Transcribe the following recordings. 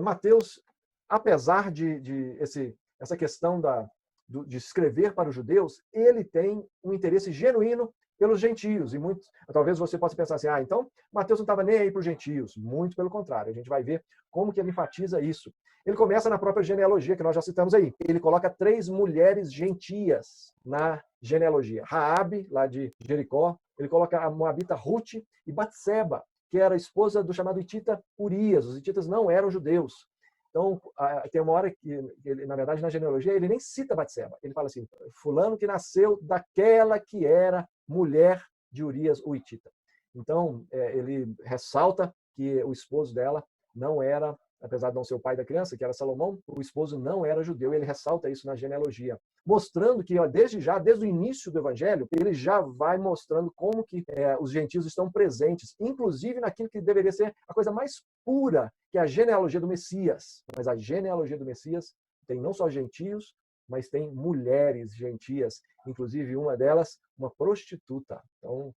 Mateus, apesar essa questão de escrever para os judeus, ele tem um interesse genuíno pelos gentios. E talvez você possa pensar assim, então Mateus não estava nem aí para os gentios. Muito pelo contrário, a gente vai ver como que ele enfatiza isso. Ele começa na própria genealogia, que nós já citamos aí. Ele coloca 3 mulheres gentias na genealogia. Raabe, lá de Jericó. Ele coloca a moabita Ruth e Batseba, que era esposa do chamado hitita Urias. Os hititas não eram judeus. Então, tem uma hora que, na verdade, na genealogia, ele nem cita Batseba. Ele fala assim, fulano que nasceu daquela que era mulher de Urias, o hitita. Então, ele ressalta que o esposo dela não era, apesar de não ser o pai da criança, que era Salomão, o esposo não era judeu. Ele ressalta isso na genealogia, mostrando que, desde o início do evangelho, ele já vai mostrando como que os gentios estão presentes, inclusive naquilo que deveria ser a coisa mais pura, que é a genealogia do Messias. Mas a genealogia do Messias tem não só gentios, mas tem mulheres gentias, inclusive uma delas, uma prostituta. Então,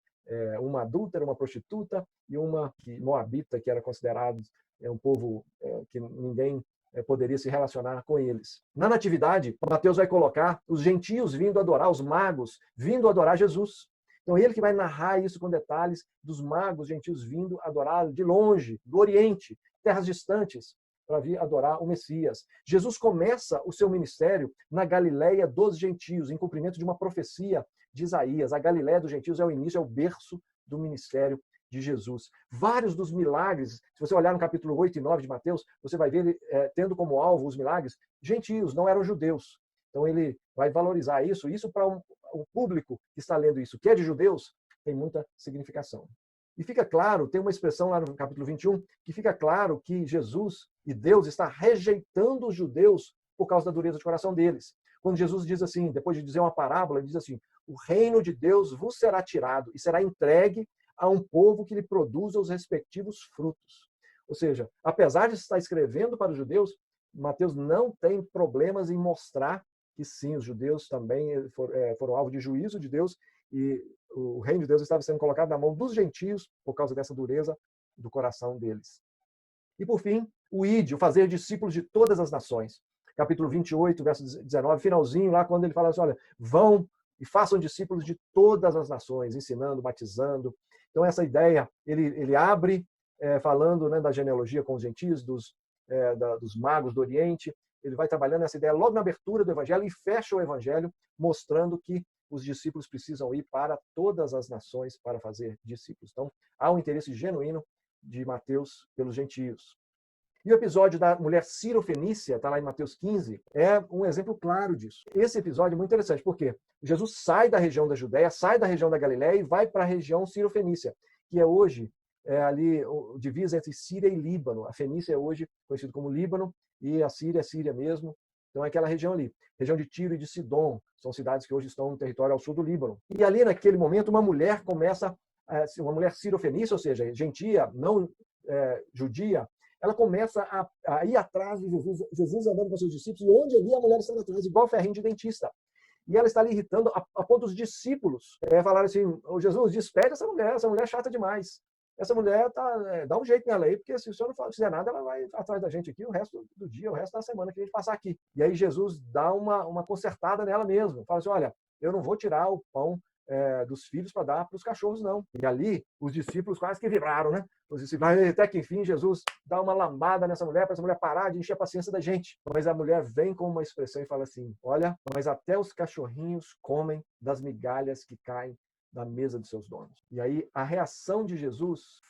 uma adúltera, uma prostituta e uma moabita, que era considerado um povo que ninguém poderia se relacionar com eles. Na Natividade, Mateus vai colocar os gentios vindo adorar, os magos vindo adorar Jesus. Então, ele que vai narrar isso com detalhes dos magos gentios vindo adorar de longe, do Oriente, terras distantes, para vir adorar o Messias. Jesus começa o seu ministério na Galileia dos gentios, em cumprimento de uma profecia de Isaías. A Galileia dos gentios é o início, é o berço do ministério de Jesus. Vários dos milagres, se você olhar no capítulo 8 e 9 de Mateus, você vai ver ele tendo como alvo os milagres gentios, não eram judeus. Então ele vai valorizar isso. Isso para o público que está lendo isso, que é de judeus, tem muita significação. E fica claro, tem uma expressão lá no capítulo 21, que fica claro que Jesus e Deus está rejeitando os judeus por causa da dureza de coração deles. Quando Jesus diz assim, depois de dizer uma parábola, ele diz assim, o reino de Deus vos será tirado e será entregue a um povo que lhe produza os respectivos frutos. Ou seja, apesar de estar escrevendo para os judeus, Mateus não tem problemas em mostrar que sim, os judeus também foram alvo de juízo de Deus e o reino de Deus estava sendo colocado na mão dos gentios por causa dessa dureza do coração deles. E por fim, o ide, o fazer discípulos de todas as nações. Capítulo 28, verso 19, finalzinho lá, quando ele fala assim, olha, vão e façam discípulos de todas as nações, ensinando, batizando. Então essa ideia, ele abre falando da genealogia com os gentios, dos magos do Oriente. Ele vai trabalhando essa ideia logo na abertura do evangelho e fecha o evangelho mostrando que os discípulos precisam ir para todas as nações para fazer discípulos. Então, há um interesse genuíno de Mateus pelos gentios. E o episódio da mulher Ciro-Fenícia, está lá em Mateus 15, é um exemplo claro disso. Esse episódio é muito interessante, porque Jesus sai da região da Judéia, sai da região da Galiléia e vai para a região Ciro-Fenícia, que é hoje ali divisa entre Síria e Líbano. A Fenícia é hoje conhecida como Líbano e a Síria é Síria mesmo. Então é aquela região ali, região de Tiro e de Sidom, são cidades que hoje estão no território ao sul do Líbano. E ali naquele momento uma mulher uma mulher Ciro-Fenícia, ou seja, gentia, não judia, ela começa a ir atrás de Jesus andando com seus discípulos, e onde ali a mulher está atrás, igual ferrinho de dentista. E ela está ali irritando a ponto dos discípulos falarem assim, Jesus, despede essa mulher é chata demais. Essa mulher dá um jeito nela aí, porque se o senhor não fizer nada, ela vai atrás da gente aqui o resto do dia, o resto da semana que a gente passar aqui. E aí Jesus dá uma consertada nela mesmo. Fala assim, olha, eu não vou tirar o pão dos filhos para dar para os cachorros, não. E ali, os discípulos quase que vibraram, né? Os discípulos, até que enfim, Jesus dá uma lambada nessa mulher, para essa mulher parar de encher a paciência da gente. Mas a mulher vem com uma expressão e fala assim, olha, mas até os cachorrinhos comem das migalhas que caem da mesa dos seus donos. E aí a reação de Jesus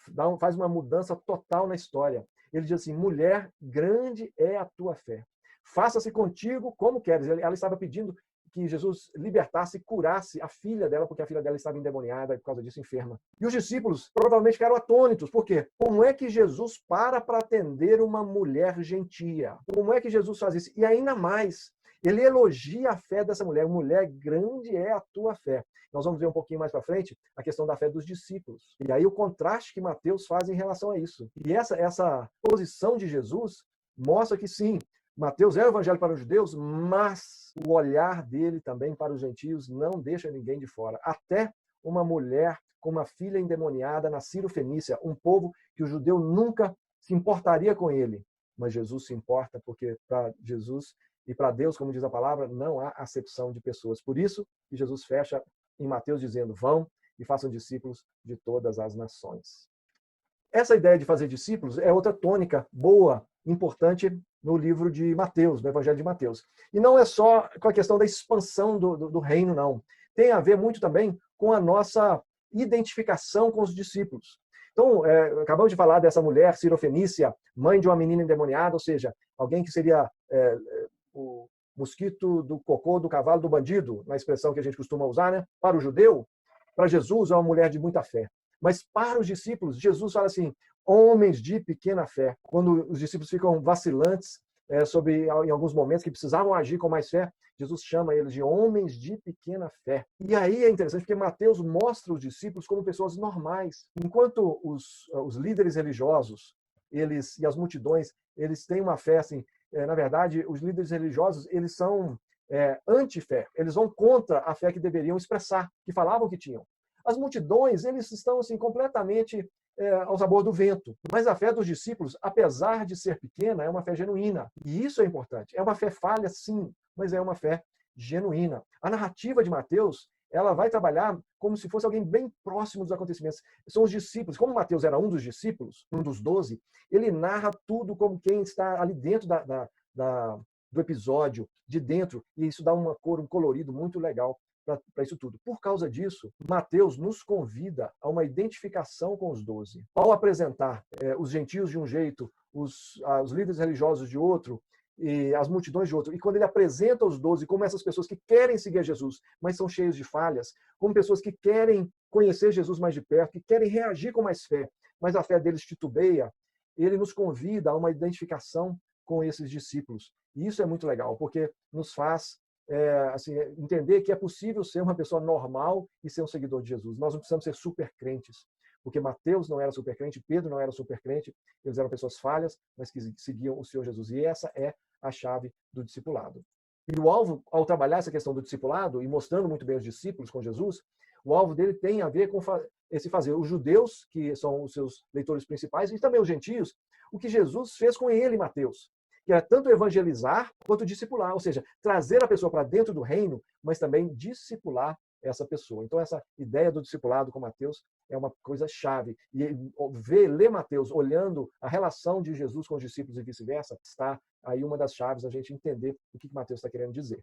faz uma mudança total na história. Ele diz assim, mulher, grande é a tua fé. Faça-se contigo como queres. Ela estava pedindo que Jesus libertasse e curasse a filha dela, porque a filha dela estava endemoniada e por causa disso enferma. E os discípulos provavelmente ficaram atônitos. Por quê? Como é que Jesus para atender uma mulher gentia? Como é que Jesus faz isso? E ainda mais, ele elogia a fé dessa mulher. Mulher, grande é a tua fé. Nós vamos ver um pouquinho mais para frente a questão da fé dos discípulos. E aí o contraste que Mateus faz em relação a isso. E essa posição de Jesus mostra que sim, Mateus é o evangelho para os judeus, mas o olhar dele também para os gentios não deixa ninguém de fora. Até uma mulher com uma filha endemoniada na Ciro-Fenícia, um povo que o judeu nunca se importaria com ele. mas Jesus se importa porque para Jesus e para Deus, como diz a palavra, não há acepção de pessoas. Por isso que Jesus fecha em Mateus dizendo: vão e façam discípulos de todas as nações. Essa ideia de fazer discípulos é outra tônica boa, importante no livro de Mateus, no Evangelho de Mateus. E não é só com a questão da expansão do reino, não. Tem a ver muito também com a nossa identificação com os discípulos. Então, acabamos de falar dessa mulher cirofenícia, mãe de uma menina endemoniada, ou seja, alguém que seria o mosquito do cocô do cavalo do bandido, na expressão que a gente costuma usar, né? Para o judeu, para Jesus é uma mulher de muita fé. Mas para os discípulos, Jesus fala assim: homens de pequena fé. Quando os discípulos ficam vacilantes em alguns momentos que precisavam agir com mais fé, Jesus chama eles de homens de pequena fé. E aí é interessante porque Mateus mostra os discípulos como pessoas normais. Enquanto os líderes religiosos e as multidões, eles têm uma fé assim, na verdade, os líderes religiosos, eles são anti-fé. Eles vão contra a fé que deveriam expressar, que falavam que tinham. As multidões, eles estão assim, completamente ao sabor do vento. Mas a fé dos discípulos, apesar de ser pequena, é uma fé genuína. E isso é importante. É uma fé falha, sim, mas é uma fé genuína. A narrativa de Mateus, ela vai trabalhar como se fosse alguém bem próximo dos acontecimentos. São os discípulos. Como Mateus era um dos discípulos, um dos 12, ele narra tudo como quem está ali dentro do episódio, de dentro, e isso dá uma cor, um colorido muito legal para isso tudo. Por causa disso, Mateus nos convida a uma identificação com os 12. Ao apresentar os gentios de um jeito, os líderes religiosos de outro, e as multidões de outro, e quando ele apresenta os 12 como essas pessoas que querem seguir Jesus, mas são cheios de falhas, como pessoas que querem conhecer Jesus mais de perto, que querem reagir com mais fé, mas a fé deles titubeia, ele nos convida a uma identificação com esses discípulos. E isso é muito legal, porque nos faz assim, entender que é possível ser uma pessoa normal e ser um seguidor de Jesus. Nós não precisamos ser super crentes, porque Mateus não era super crente, Pedro não era super crente, eles eram pessoas falhas, mas que seguiam o Senhor Jesus. E essa é a chave do discipulado. E o alvo, ao trabalhar essa questão do discipulado e mostrando muito bem os discípulos com Jesus, o alvo dele tem a ver com esse fazer. Os judeus, que são os seus leitores principais, e também os gentios, o que Jesus fez com ele, Mateus, que era tanto evangelizar quanto discipular, ou seja, trazer a pessoa para dentro do reino, mas também discipular essa pessoa. Então, essa ideia do discipulado com Mateus é uma coisa chave. E ler Mateus olhando a relação de Jesus com os discípulos e vice-versa, está aí uma das chaves a gente entender o que Mateus está querendo dizer.